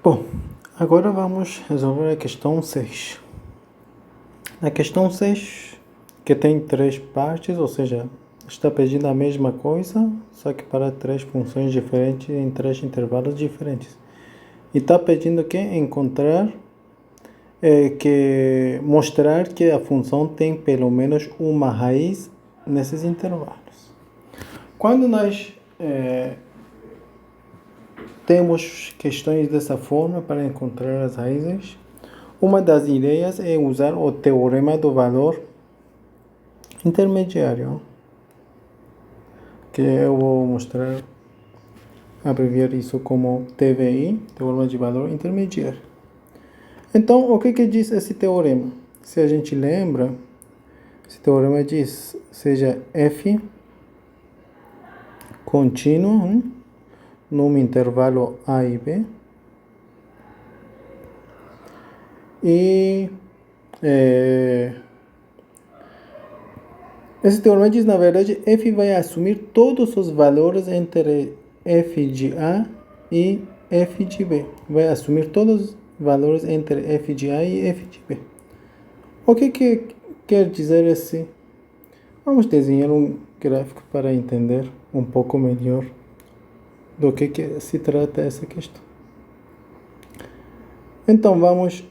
Bom, agora vamos resolver a questão 6. A questão 6, que tem 3 partes, ou seja, está pedindo a mesma coisa, só que para 3 funções diferentes em 3 intervalos diferentes. E está pedindo que encontrar, mostrar que a função tem pelo menos uma raiz nesses intervalos. Quando nós temos questões dessa forma para encontrar as raízes, uma das ideias é usar o teorema do valor intermediário, que eu vou mostrar, abreviar isso como TVI, teorema de valor intermediário. Então, o que diz esse teorema? Se a gente lembra, esse teorema diz, seja f contínuo num intervalo A e B, e esse teorema diz, na verdade, f vai assumir todos os valores entre f de A e f de B. Vai assumir todos os valores entre f de A e f de B. O que quer dizer esse? Vamos desenhar um gráfico para entender um pouco melhor do que se trata essa questão. Então, vamos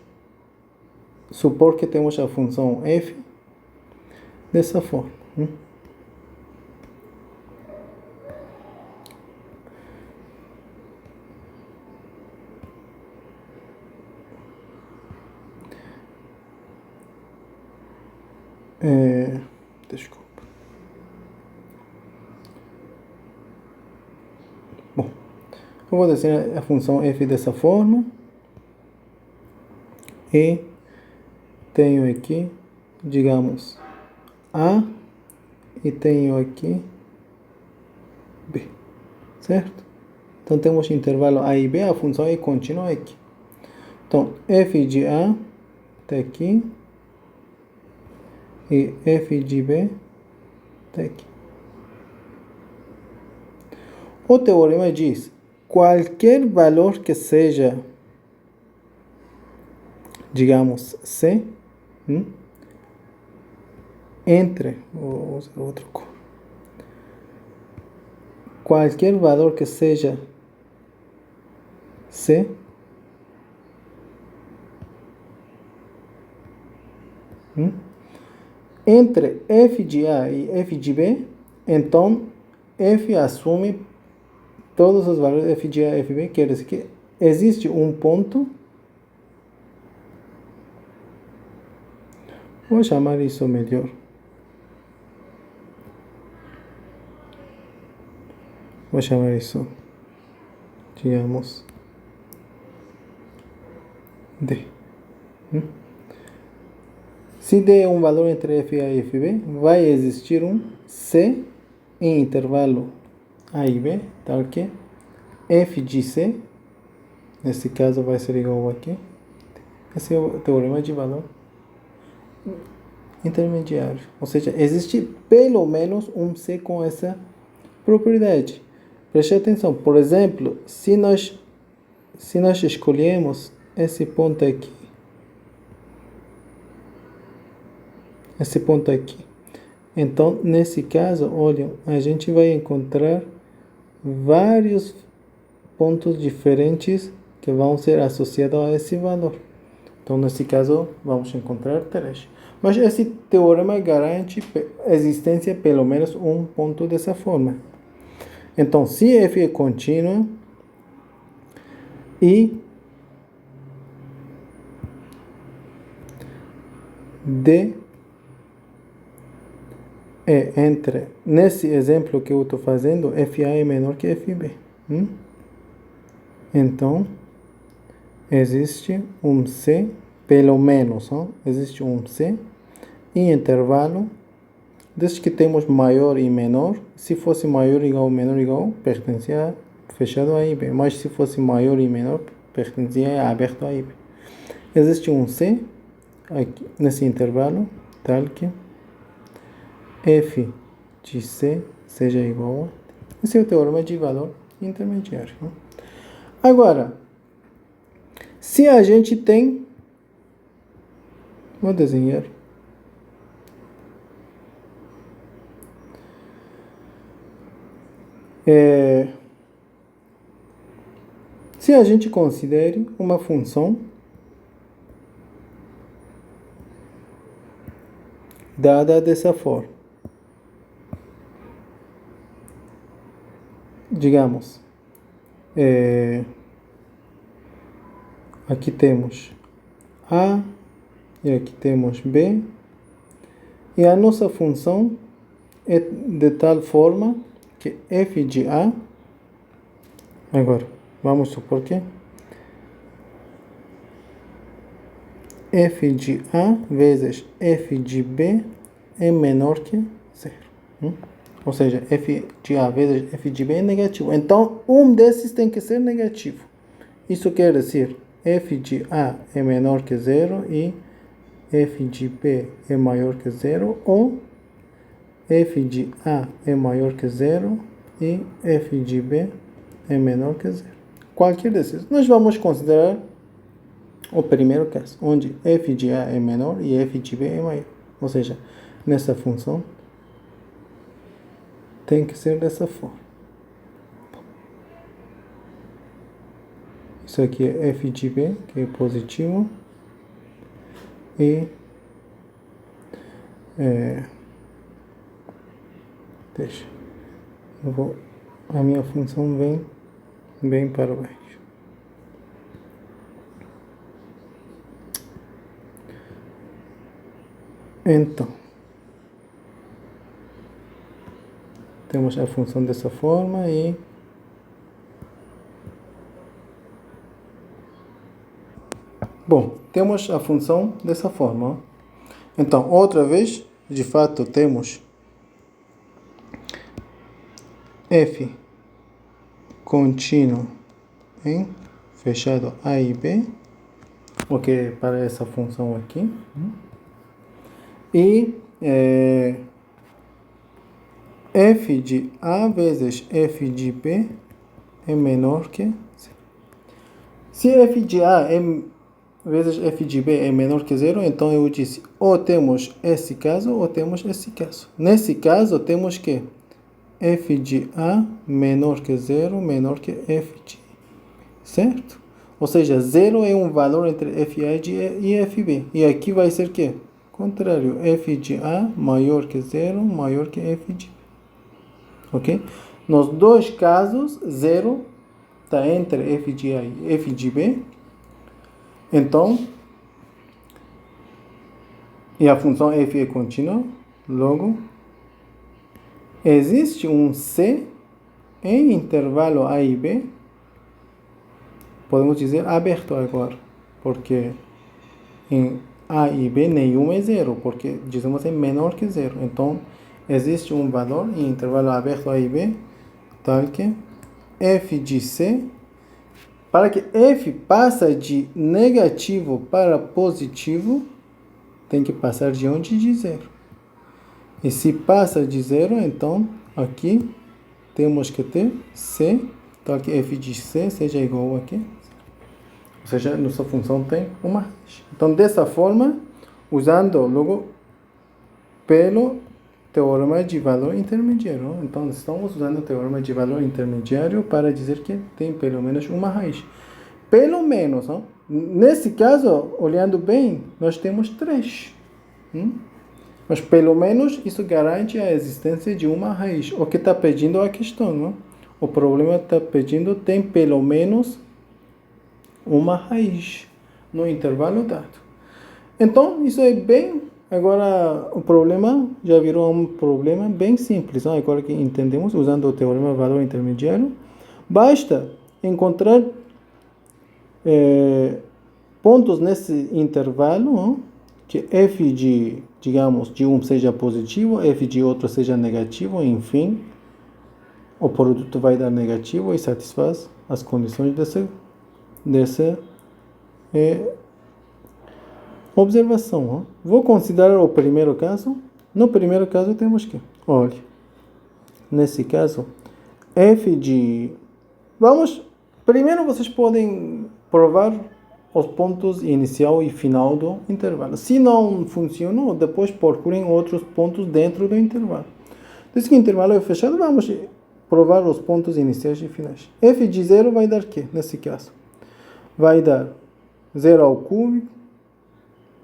supor que temos a função f dessa forma. Desculpa. Bom, eu vou desenhar a função f dessa forma. E tenho aqui, digamos, A e tenho aqui B, certo? Então temos intervalo A e B, a função é contínua aqui. Então, f de A está aqui e f de B está aqui. O teorema diz, qualquer valor que seja, digamos, C, entre, vou usar outra cor, qualquer valor que seja C, entre f de A e f de B, então f assume todos os valores f de A e f de B, quer dizer que existe um ponto, vou chamar isso melhor, vou chamar isso, digamos, D. Se D é um valor entre f A e f B, vai existir um C em intervalo A e B, tal que f de C, nesse caso vai ser igual aqui. Esse é o teorema de valor intermediário. Ou seja, existe pelo menos um C com essa propriedade. Preste atenção. Por exemplo, se nós escolhemos esse ponto aqui, então, nesse caso, olha, a gente vai encontrar vários pontos diferentes que vão ser associados a esse valor. Então, nesse caso, vamos encontrar 3. Mas esse teorema garante a existência de pelo menos um ponto dessa forma. Então, se f é contínuo e D é entre, nesse exemplo que eu estou fazendo, FA é menor que FB. Então, existe um C, pelo menos, existe um C em intervalo, desde que temos maior e menor. Se fosse maior igual, menor igual, pertencia fechado a IB. Mas se fosse maior e menor, pertencia a aberto a IB. Existe um C aqui, nesse intervalo, tal que f de C seja igual a... Esse é o teorema de valor intermediário. Agora, Se a gente tem, vou desenhar. Se a gente considere uma função dada dessa forma, digamos, aqui temos A e aqui temos B, e a nossa função é de tal forma que f de A, agora, vamos supor que f de A vezes f de B é menor que zero. Ou seja, f de A vezes f de B é negativo. Então, um desses tem que ser negativo. Isso quer dizer, f de A é menor que zero e f de B é maior que zero, ou f de A é maior que zero e f de B é menor que zero. Qualquer desses. Nós vamos considerar o primeiro caso, onde f de A é menor e f de B é maior. Ou seja, nessa função tem que ser dessa forma. Isso aqui é f de B, que é positivo, e deixa, a minha função vem bem para baixo. Então, temos a função dessa forma e bom, temos a função dessa forma. Então, outra vez, de fato, temos f contínuo em fechado A e B, o que é para essa função aqui. E f de A vezes f de B é menor que zero. Se f de A vezes f de B é menor que zero, então eu disse, ou temos esse caso, ou temos esse caso. Nesse caso, temos que f de A menor que zero, menor que f de B, certo? Ou seja, zero é um valor entre FA e FB. E aqui vai ser o quê? Contrário, f de A maior que zero, maior que f de B. Ok? Nos dois casos, zero está entre f de A e f de B. Então, e a função f é contínua, logo, existe um C em intervalo A e B, podemos dizer aberto agora, porque em A e B nenhum é zero, porque dizemos é menor que zero. Então, existe um valor em intervalo aberto A e B, tal que f de C, para que f passe de negativo para positivo, tem que passar de onde? De zero. E se passa de zero, então aqui temos que ter C, tal que f de C seja igual aqui. Ou seja, nossa função tem uma raiz. Então, dessa forma, usando logo pelo teorema de valor intermediário. Então, estamos usando o teorema de valor intermediário para dizer que tem pelo menos uma raiz. Pelo menos, não? Nesse caso, olhando bem, nós temos 3. Mas pelo menos isso garante a existência de uma raiz. O que está pedindo a questão, não? O problema está pedindo tem pelo menos uma raiz no intervalo dado. Então, isso é bem... Agora, o problema já virou um problema bem simples. Não? Agora que entendemos, usando o teorema valor intermediário, basta encontrar pontos nesse intervalo, não? Que f de, digamos, de um seja positivo, f de outro seja negativo, enfim, o produto vai dar negativo e satisfaz as condições dessa observação. Não? Vou considerar o primeiro caso. No primeiro caso temos que, olha, nesse caso, f de... Vamos, primeiro vocês podem provar os pontos inicial e final do intervalo. Se não funcionou, depois procurem outros pontos dentro do intervalo. Desde que o intervalo é fechado, vamos provar os pontos iniciais e finais. F de 0 vai dar o quê, nesse caso? Vai dar 0 ao cubo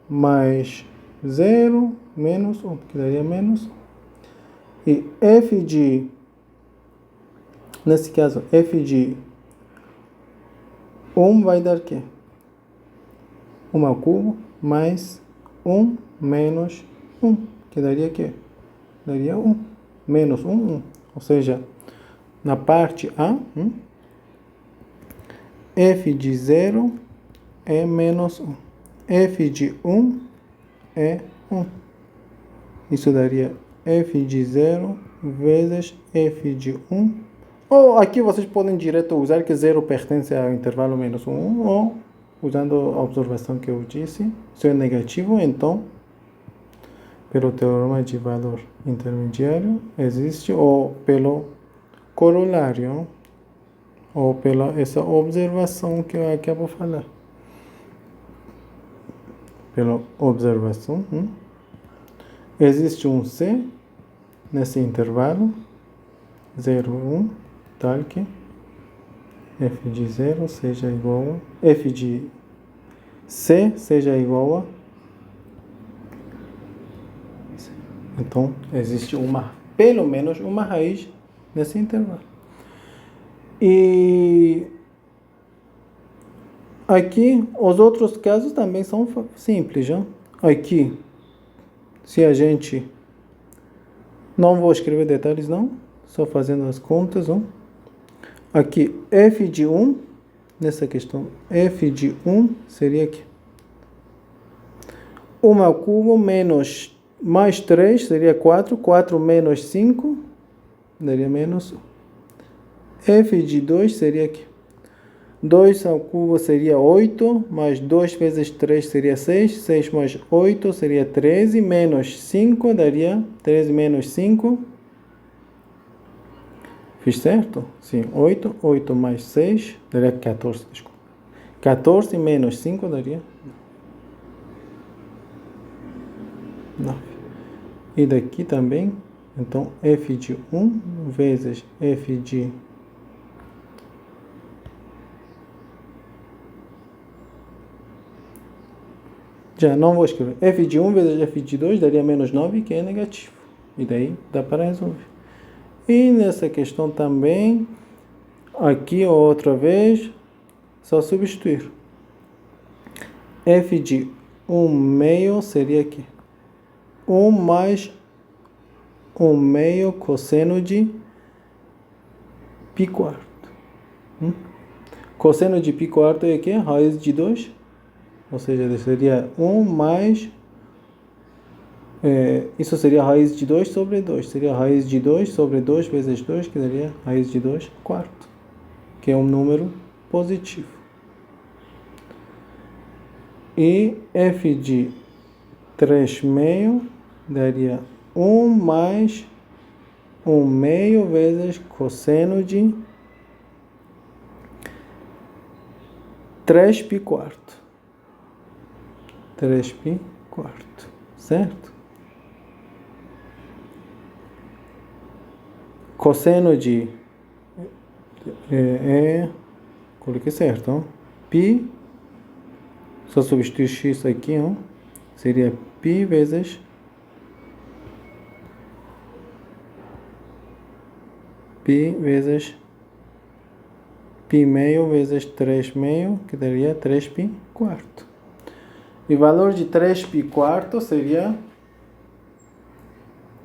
mais 0 menos 1, que daria menos 1. E f de, nesse caso, f de 1 vai dar o quê? 1 ao cubo mais 1 menos 1, que daria o quê? Daria 1. Menos 1, 1. Ou seja, na parte A, f de 0 é menos 1. F de 1 é 1. Isso daria f de 0 vezes f de 1. Ou aqui vocês podem direto usar que 0 pertence ao intervalo menos 1, ou usando a observação que eu disse, se é negativo, então, pelo teorema de valor intermediário, existe, ou pelo corolário, ou pela essa observação que eu acabo de falar. Pela observação, existe um C nesse intervalo, 0, 1, tal que f de 0 seja igual a f de C seja igual a. Então, existe pelo menos uma raiz nesse intervalo. E aqui, os outros casos também são simples, já. Aqui, se a gente... Não vou escrever detalhes, não. Só fazendo as contas, Aqui, f de 1, nessa questão, f de 1 seria aqui. 1 ao cubo menos mais 3 seria 4. 4 menos 5 daria menos 1. F de 2 seria aqui. 2 ao cubo seria 8, mais 2 vezes 3 seria 6. 6 mais 8 seria 13, menos 5 daria 13 menos 5. Fiz certo? Sim, 8. 8 mais 6 daria 14, desculpa. 14 menos 5 daria 9. E daqui também, então, f de 1 vezes f de... Já não vou escrever. F de 1 vezes f de 2 daria menos 9, que é negativo. E daí dá para resolver. E nessa questão também, aqui outra vez, só substituir. F de 1 meio seria aqui. 1 mais 1 meio cosseno de π quarto. Cosseno de π quarto é aqui, raiz de 2. Ou seja, seria 1 mais... isso seria raiz de 2 sobre 2. Seria raiz de 2 sobre 2 vezes 2, que daria raiz de 2 quarto. Que é um número positivo. E f de 3 meio daria 1 mais 1 meio vezes cosseno de 3π quarto. 3π quarto, certo? Cosseno de... coloquei certo, π, só substituir x aqui, seria π vezes π meio vezes 3 meio, que daria 3π quarto. E o valor de 3π quarto seria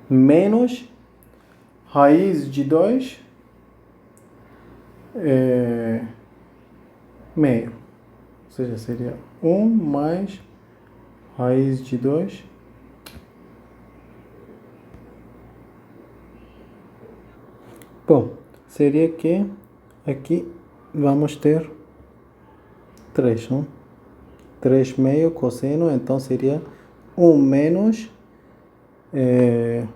menos raiz de 2 meio. Ou seja, seria 1 mais raiz de 2 Bom, seria que aqui vamos ter 3, 3 meio cosseno, então seria 1 menos 1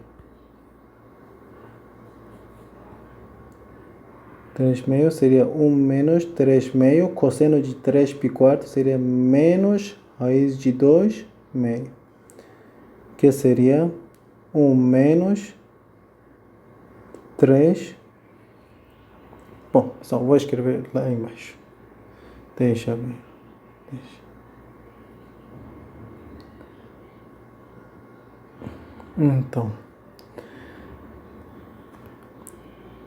3 meio seria 1 menos 3 meio. Cosseno de 3 pi quarto seria menos raiz de 2 meio. Que seria 1 menos 3. Bom, só vou escrever lá embaixo. Deixa eu ver. Então,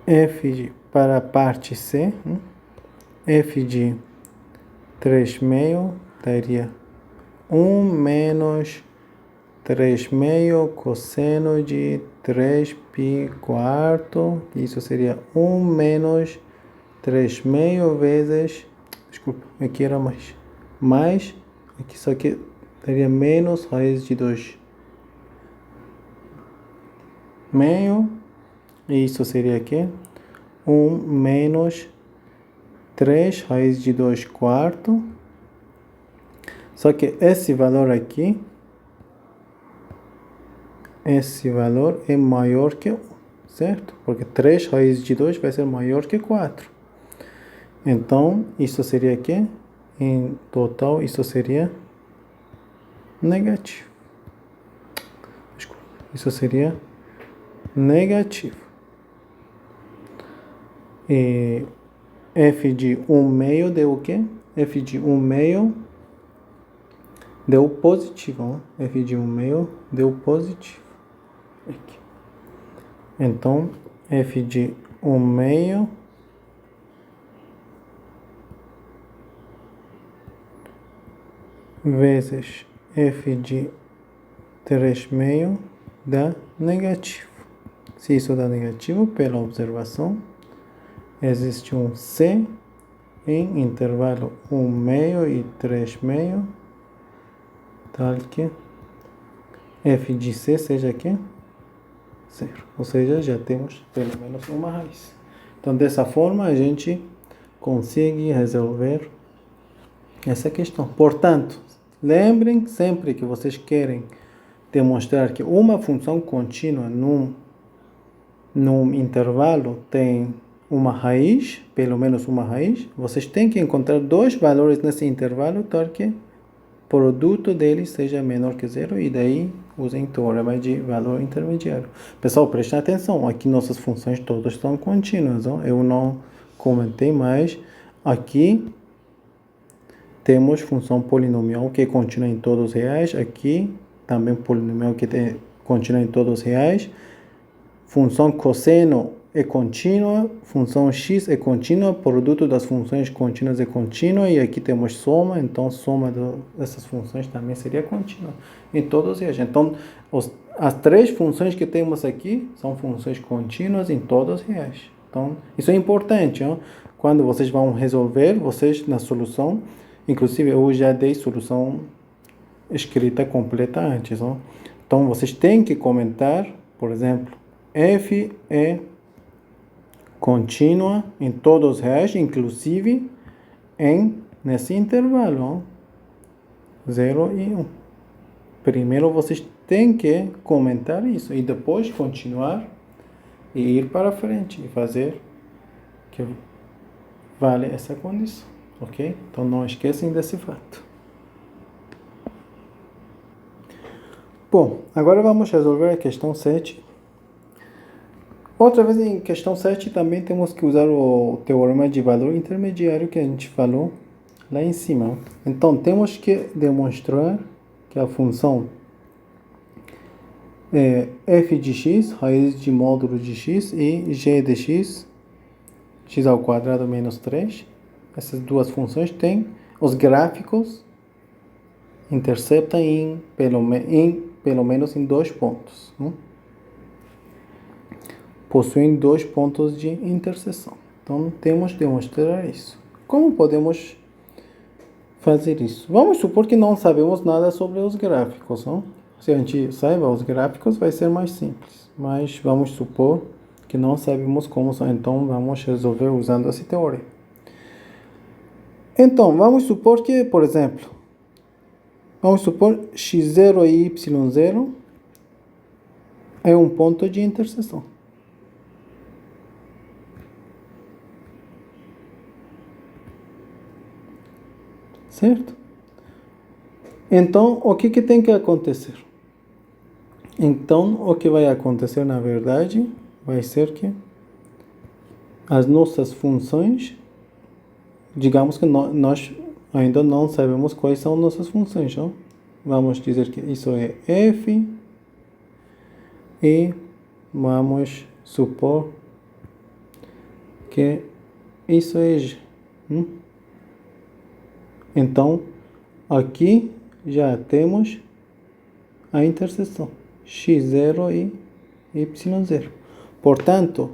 f para a parte C, f de 3 meio daria 1 menos 3 meio cosseno de 3 pi quarto. Isso seria 1 menos 3 meio vezes... Desculpa, aqui era mais. Mais, aqui só que daria menos raiz de 2 meio. E isso seria aqui 1 menos 3 raiz de 2 quarto. Só que esse valor aqui, esse valor é maior que 1, certo? Porque 3 raiz de 2 vai ser maior que 4. Então, isso seria aqui, em total, isso seria negativo. Desculpa, isso seria negativo. E f de 1 meio deu o quê? F de 1 meio deu positivo. F de 1 meio deu positivo. Aqui. Então, f de 1 meio vezes f de 3 meio dá negativo. Se isso dá negativo, pela observação, existe um C em intervalo 1 meio e 3 meio, tal que f de C seja aqui 0. Ou seja, já temos pelo menos uma raiz. Então, dessa forma, a gente consegue resolver essa questão. Portanto, lembrem sempre que vocês querem demonstrar que uma função contínua num intervalo tem uma raiz, pelo menos uma raiz, vocês têm que encontrar dois valores nesse intervalo tal que o produto deles seja menor que 0 e daí usem o teorema de valor intermediário. Pessoal, prestem atenção, aqui nossas funções todas são contínuas, eu não comentei mais. Aqui temos função polinomial que é contínua em todos os reais, aqui também polinomial que é contínua em todos os reais. Função cosseno é contínua, função x é contínua, produto das funções contínuas é contínua, e aqui temos soma, então soma dessas funções também seria contínua em todos os reais. Então, as três funções que temos aqui são funções contínuas em todos os reais. Então, isso é importante, ó? Quando vocês vão resolver, vocês na solução, inclusive eu já dei solução escrita completa antes, ó? Então, vocês têm que comentar, por exemplo, f é contínua em todos os reais, inclusive nesse intervalo, 0 e 1. Primeiro vocês têm que comentar isso e depois continuar e ir para frente e fazer que vale essa condição, ok? Então não esquecem desse fato. Bom, agora vamos resolver a questão 7. Outra vez em questão 7 também temos que usar o teorema de valor intermediário que a gente falou lá em cima. Então temos que demonstrar que a função é f de x, raiz de módulo de x, e g de x, x ao quadrado menos 3. Essas duas funções têm os gráficos interceptam pelo menos em 2 pontos. Possuem 2 pontos de interseção. Então, temos que demonstrar isso. Como podemos fazer isso? Vamos supor que não sabemos nada sobre os gráficos, não? Se a gente saiba os gráficos, vai ser mais simples. Mas vamos supor que não sabemos como são. Então, vamos resolver usando esse teorema. Então, vamos supor que, por exemplo, vamos supor x0 e y0 é um ponto de interseção. certo? Então, o que tem que acontecer? Então, o que vai acontecer, na verdade, vai ser que as nossas funções, digamos que nós ainda não sabemos quais são nossas funções, não? Vamos dizer que isso é f e vamos supor que isso é g. Então, aqui já temos a interseção x0 e y0. Portanto,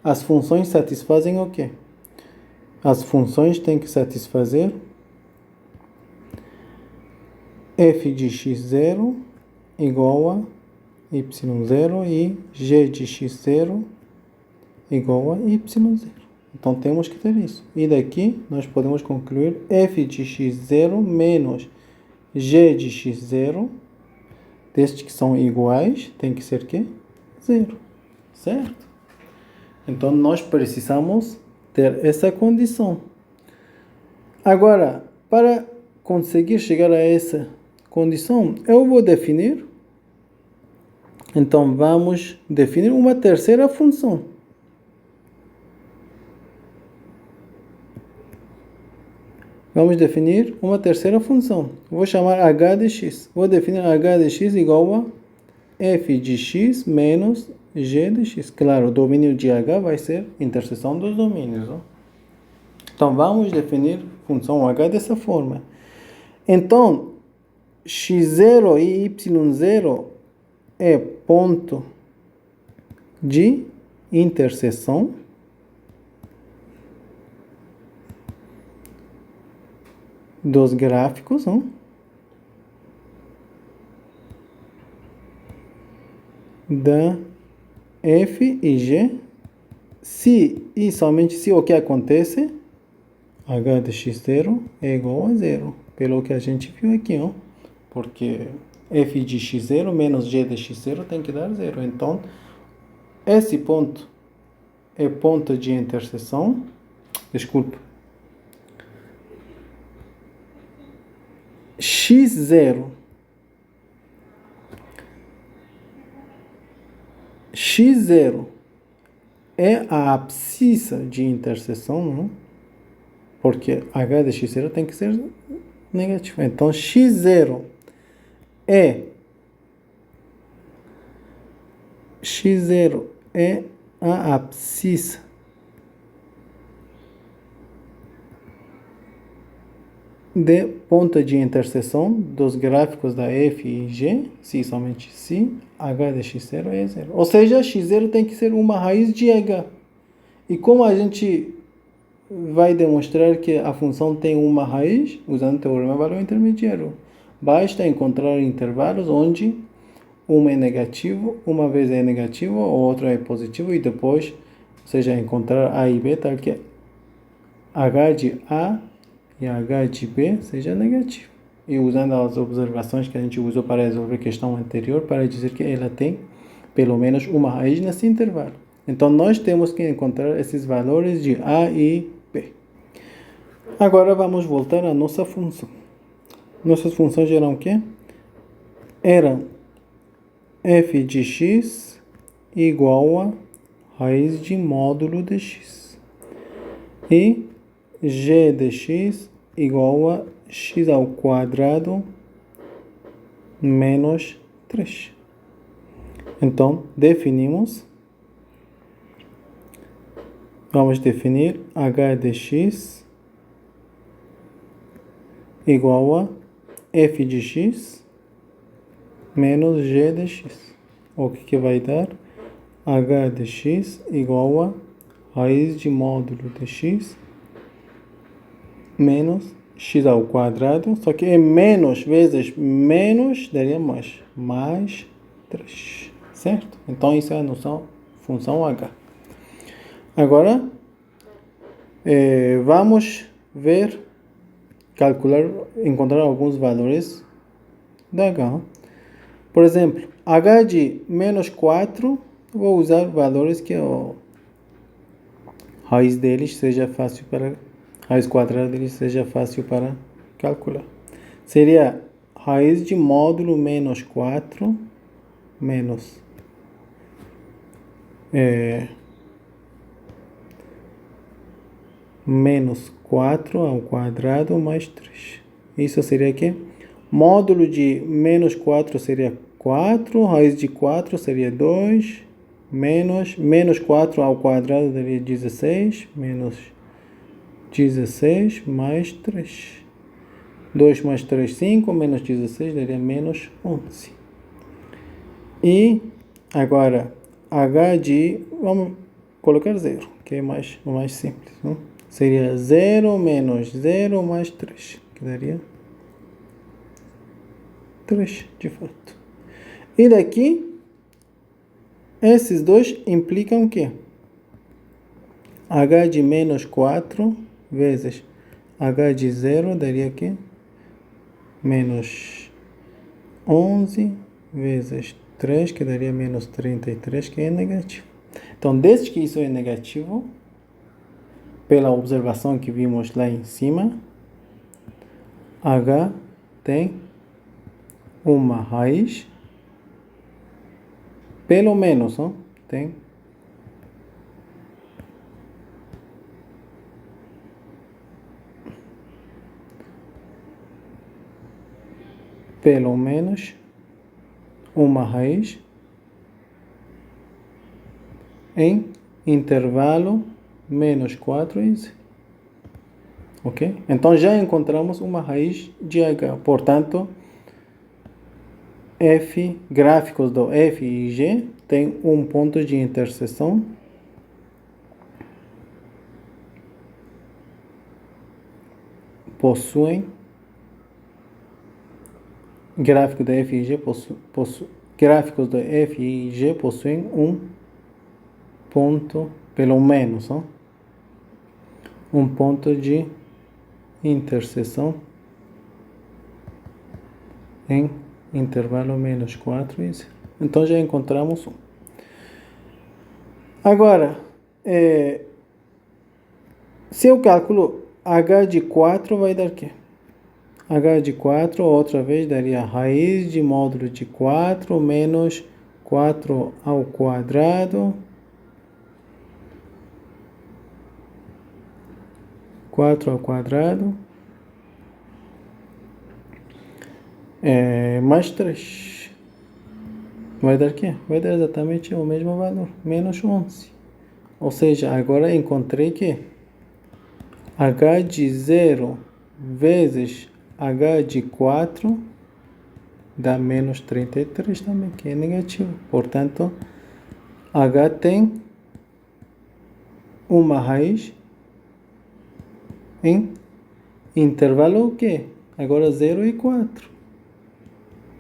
as funções satisfazem o quê? As funções têm que satisfazer f de x0 igual a y0 e g de x0 igual a y0. Então, temos que ter isso. E daqui, nós podemos concluir f de x0 menos g de x0, destes que são iguais, tem que ser que? 0. Certo? Então, nós precisamos ter essa condição. Agora, para conseguir chegar a essa condição, eu vou definir. Então, vamos definir uma terceira função. Vamos definir uma terceira função. Vou chamar h de x. Vou definir h de x igual a f de x menos g de x. Claro, o domínio de h vai ser interseção dos domínios. Não? Então, vamos definir função h dessa forma. Então, x0 e y0 é ponto de interseção dos gráficos, não? Da f e g, se e somente se o que acontece, h de x0 é igual a 0, pelo que a gente viu aqui, ó, porque f de x0 menos g de x0 tem que dar 0. Então, esse ponto é ponto de interseção, desculpa, x0 é a abscissa de interseção, não? Porque h de x0 tem que ser negativo. Então, x0 é a abscissa de ponto de interseção dos gráficos da f e g, se somente se h de x0 é 0. Ou seja, x0 tem que ser uma raiz de h. E como a gente vai demonstrar que a função tem uma raiz, usando o teorema valor intermediário? Basta encontrar intervalos onde uma é negativo, uma vez é negativo, o outro é positivo, e depois, ou seja, encontrar a e b tal que h de a e h de b seja negativo. E usando as observações que a gente usou para resolver a questão anterior, para dizer que ela tem pelo menos uma raiz nesse intervalo. Então, nós temos que encontrar esses valores de a e b. Agora, vamos voltar à nossa função. Nossas funções eram o quê? Eram f de x igual a raiz de módulo de x. E g de x igual a x ao quadrado menos 3. Então, definimos. Vamos definir h de x igual a f de x menos g de x. O que vai dar? H de x igual a raiz de módulo de x menos x ao quadrado, só que é menos vezes menos, daria mais 3, certo? Então, isso é a nossa função h. Agora, vamos ver, calcular, encontrar alguns valores da h. Por exemplo, h de menos 4, vou usar valores que a raiz deles seja fácil para, raiz quadrada deles seja fácil para calcular. Seria raiz de módulo menos 4 menos menos 4 ao quadrado mais 3. Isso seria o quê? Módulo de menos 4 seria 4, raiz de 4 seria 2, menos 4 ao quadrado daria 16, menos 16 mais 3. 2 mais 3, 5, menos 16 daria menos 11. E agora, h de, vamos colocar 0, que é mais simples, não? Seria 0 menos 0 mais 3, que daria 3, de fato. E daqui, esses dois implicam que h de menos 4 vezes h de 0 daria que menos 11 vezes 3, que daria menos 33, que é negativo. Então, desde que isso é negativo, pela observação que vimos lá em cima, h tem uma raiz, pelo menos, ó, tem pelo menos uma raiz em intervalo menos 4 e 0. Ok? Então, já encontramos uma raiz de h. Portanto, gráficos do f e g têm um ponto de interseção possuem gráficos do f e g gráficos do f e g possuem um ponto, pelo menos, ó, um ponto de interseção em intervalo menos 4 e 0. Então, já encontramos um. Agora, se eu calculo h de 4, vai dar o quê? H de 4, outra vez, daria raiz de módulo de 4 menos 4 ao quadrado. 4 ao quadrado. Mais 3. Vai dar o quê? Vai dar exatamente o mesmo valor, menos 11. Ou seja, agora encontrei que h de 0 vezes h de 4 dá menos 33 também, que é negativo. Portanto, h tem uma raiz em intervalo o quê? Agora 0 e 4.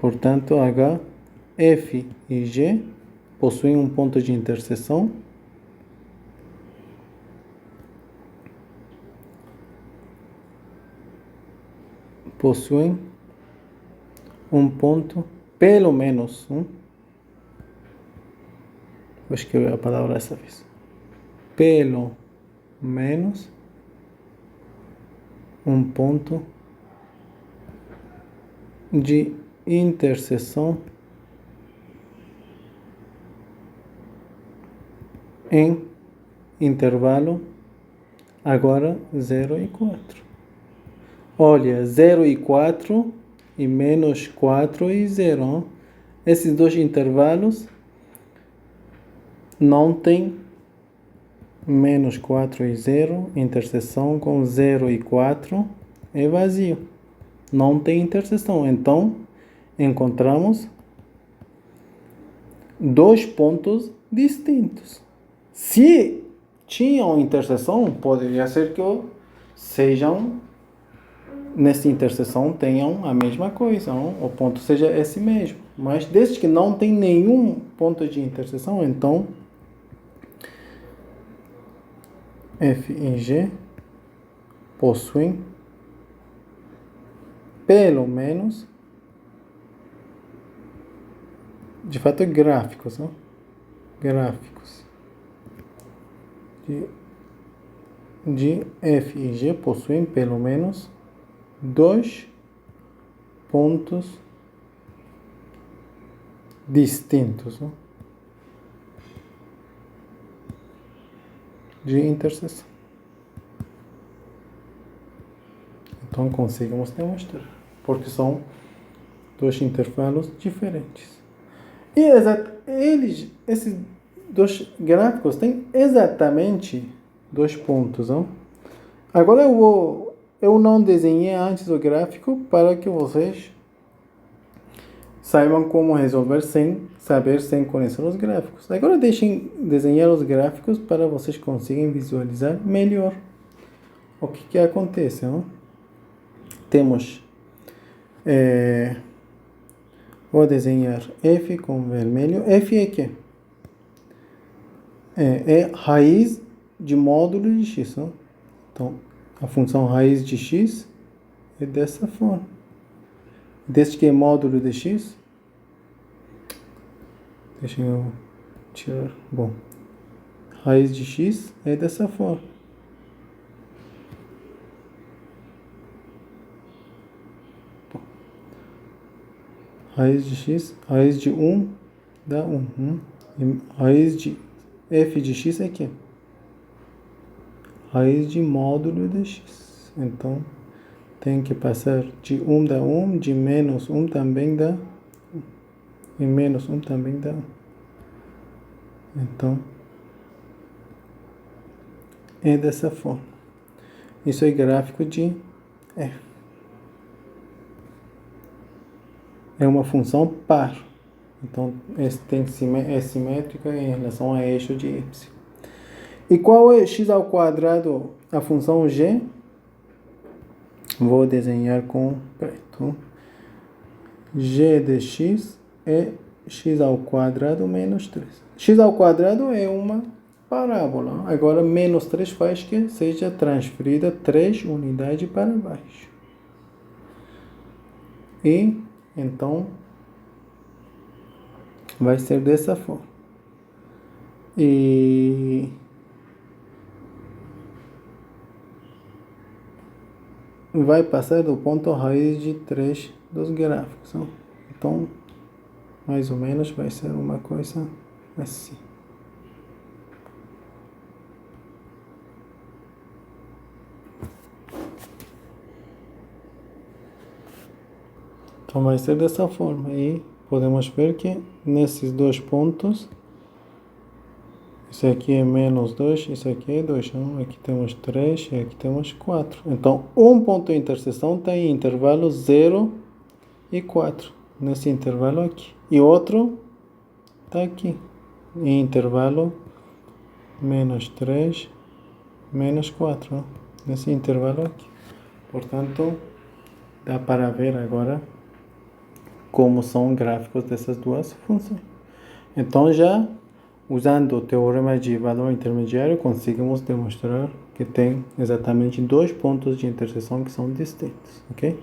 Portanto, h, f e g possuem um ponto de interseção pelo menos vou escrever a palavra essa vez, pelo menos um ponto de interseção em intervalo agora 0 e 4. Olha, 0 e 4 e menos 4 e 0. Esses dois intervalos não tem menos 4 e 0, interseção com 0 e 4 é vazio. Não tem interseção. Então, encontramos dois pontos distintos. Se tinham interseção, poderia ser que sejam, nessa interseção, tenham a mesma coisa, o ponto seja esse mesmo. Mas desde que não tem nenhum ponto de interseção, então f e g possuem pelo menos, de fato, gráficos, gráficos de f e g possuem pelo menos dois pontos distintos, né, de interseção. Então conseguimos demonstrar, porque são dois intervalos diferentes. E esses dois gráficos têm exatamente dois pontos, não? Agora eu não desenhei antes o gráfico para que vocês saibam como resolver sem conhecer os gráficos. Agora deixem desenhar os gráficos para vocês conseguirem visualizar melhor o que acontece, não? Temos, vou desenhar f com vermelho. F é que é raiz de módulo de x, não? Então, a função raiz de x é dessa forma. Desde que é módulo de x, deixa eu tirar, bom, raiz de x é dessa forma. Raiz de x, raiz de 1 dá 1. E raiz de f de x é aqui. Raiz de módulo de x. Então, tem que passar de 1 dá 1, de menos 1 também dá 1. E menos 1 também dá 1. Então, é dessa forma. Isso é gráfico de f. É uma função par. Então, é simétrica em relação ao eixo de y. E qual é x ao quadrado, a função g? Vou desenhar com preto. G de x é x ao quadrado menos 3. X ao quadrado é uma parábola. Agora, menos 3 faz que seja transferida 3 unidades para baixo. E, então, vai ser dessa forma. E vai passar do ponto raiz de 3 dos gráficos. Então, mais ou menos vai ser uma coisa assim. Então vai ser dessa forma. E podemos ver que nesses dois pontos, isso aqui é menos 2, isso aqui é 2. Então, aqui temos 3 e aqui temos 4. Então, um ponto de interseção está em intervalo 0 e 4. Nesse intervalo aqui. E outro está aqui. Em intervalo menos 3, menos 4. Nesse intervalo aqui. Portanto, dá para ver agora como são gráficos dessas duas funções. Então, já usando o teorema de valor intermediário, conseguimos demonstrar que tem exatamente dois pontos de interseção que são distintos, ok?